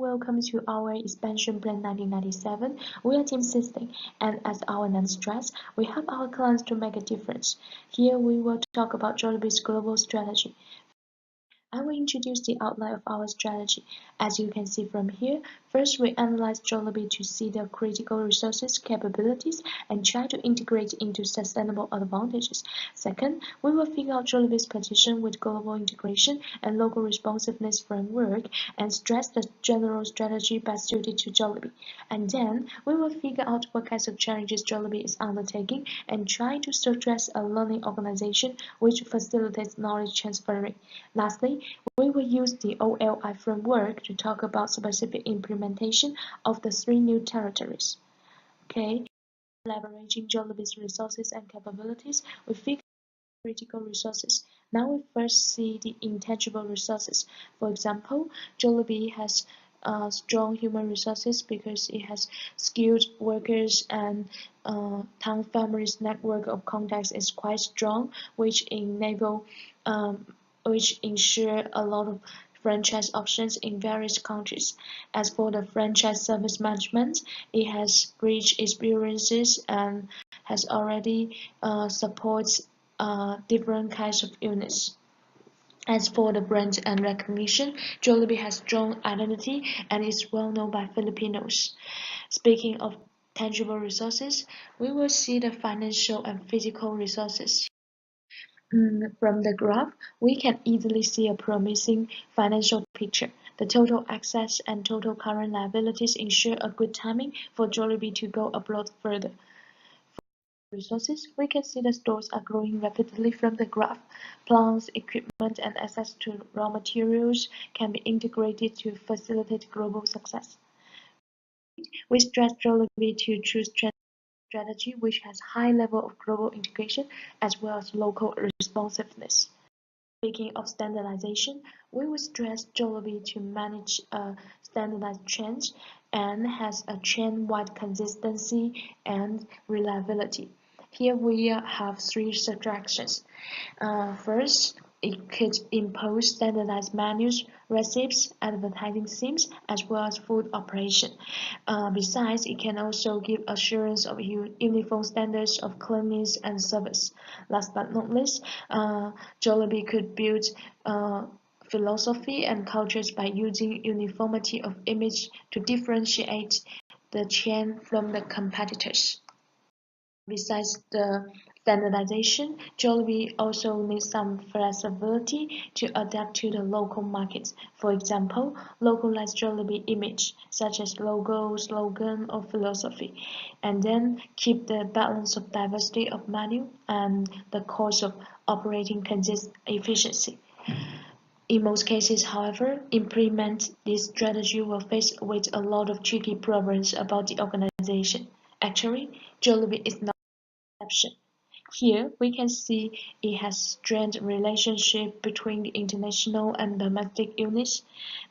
welcome to our expansion plan 1997. We are Team System, and as our name suggests, we help our clients to make a difference. Here we will talk about Jollibee's global strategy. I will introduce the outline of our strategy. As you can see from here, first we analyze Jollibee to see their critical resources, capabilities, and try to integrate into sustainable advantages. Second, we will figure out Jollibee's position with global integration and local responsiveness framework and stress the general strategy best suited to Jollibee. And then we will figure out what kinds of challenges Jollibee is undertaking and try to suggest a learning organization which facilitates knowledge transferring. Lastly, we will use the OLI framework to talk about specific implementation of the 3 new territories. Okay, leveraging Jollibee's resources and capabilities, we figure out critical resources. Now we first see the intangible resources. For example, Jollibee has strong human resources because it has skilled workers and Tang family's network of contacts is quite strong, which ensure a lot of franchise options in various countries. As for the franchise service management, it has rich experiences and has already supports different kinds of units. As for the brand and recognition, Jollibee has strong identity and is well known by Filipinos. Speaking of tangible resources, we will see the financial and physical resources. From the graph, we can easily see a promising financial picture. The total assets and total current liabilities ensure a good timing for Jollibee to go abroad further. For resources, we can see the stores are growing rapidly from the graph. Plants, equipment, and access to raw materials can be integrated to facilitate global success. We stress Jollibee to choose strategy which has high level of global integration as well as local responsiveness. Speaking of standardization, we will stress Jollibee to manage a standardized change and has a chain-wide consistency and reliability. Here we have 3 subtractions. First, it could impose standardized menus, recipes, advertising schemes, as well as food operation. Besides, it can also give assurance of uniform standards of cleanliness and service. Last but not least, Jollibee could build philosophy and cultures by using uniformity of image to differentiate the chain from the competitors. Besides the standardization, Jollibee also needs some flexibility to adapt to the local markets. For example, localize Jollibee image, such as logo, slogan, or philosophy, and then keep the balance of diversity of menu and the cost of operating efficiency. In most cases, however, implement this strategy will face with a lot of tricky problems about the organization. Actually, Jollibee is not an exception. Here, we can see it has strained relationship between the international and domestic units.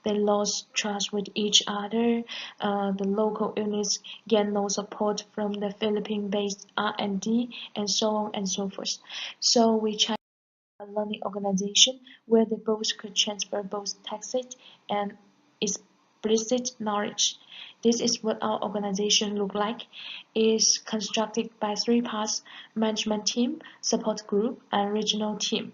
They lost trust with each other. The local units gain no support from the Philippine-based R&D, and so on and so forth. So we try a learning organization where they both could transfer both tacit and explicit knowledge. This is what our organization looks like. It is constructed by 3 parts: management team, support group, and regional team.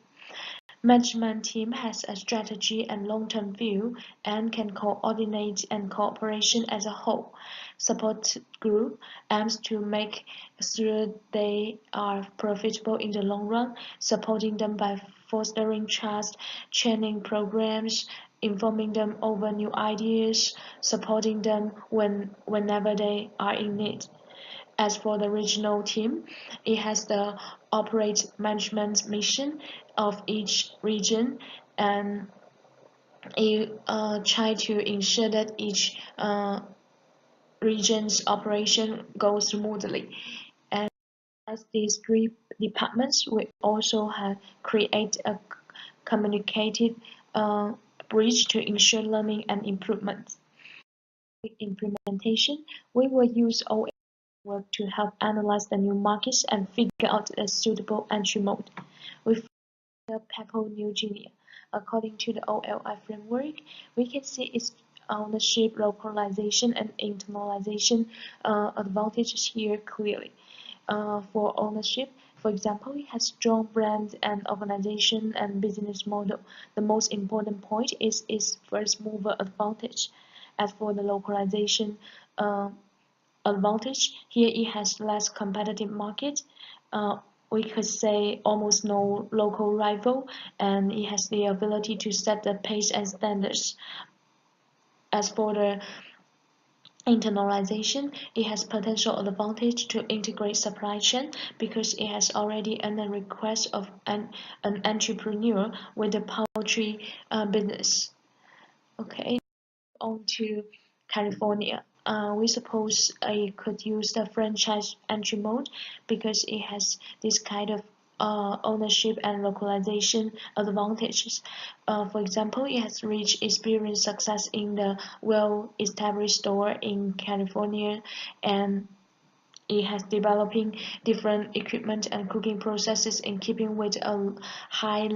Management team has a strategy and long-term view and can coordinate and cooperation as a whole. Support group aims to make sure they are profitable in the long run, supporting them by fostering trust, training programs, informing them over new ideas, supporting them whenever they are in need. As for the regional team, it has the operate management mission of each region, and it try to ensure that each region's operation goes smoothly. And as these 3 departments, we also have create a communicative bridge to ensure learning and improvement. Implementation, we will use OA work to help analyze the new markets and figure out a suitable entry mode. We Papua New Guinea. According to the OLI framework, we can see its ownership, localization, and internalization advantages here clearly. For ownership, for example, it has strong brand and organization and business model. The most important point is its first mover advantage. As for the localization advantage, here it has less competitive market. Uh, we could say almost no local rival, and it has the ability to set the pace and standards. As for the internalization, it has potential advantage to integrate supply chain because it has already earned a request of an entrepreneur with the poultry business. Okay, on to California. We suppose I could use the franchise entry mode because it has this kind of ownership and localization advantages. For example, it has reached experienced success in the well-established store in California, and it has developing different equipment and cooking processes in keeping with a high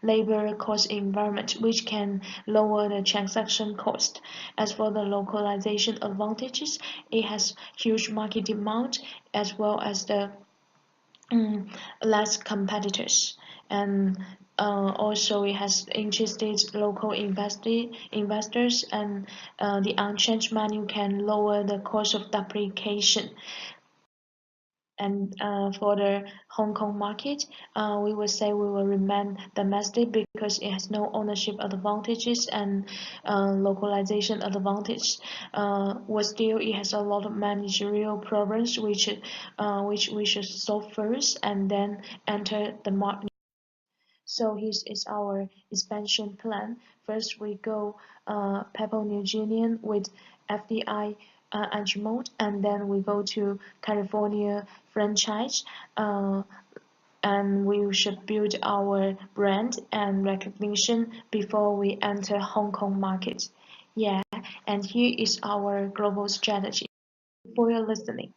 labor cost environment, which can lower the transaction cost. As for the localization advantages, it has huge market demand as well as the less competitors, and also it has interested local investors, and the unchanged menu can lower the cost of duplication. And for the Hong Kong market, we will say we will remain domestic because it has no ownership advantages and localization advantage. But still, it has a lot of managerial problems which we should solve first and then enter the market. So here is our expansion plan. First, we go Papua New Guinea with FDI entry mode, and then we go to California franchise, and we should build our brand and recognition before we enter Hong Kong market. Yeah, and here is our global strategy. For your listening.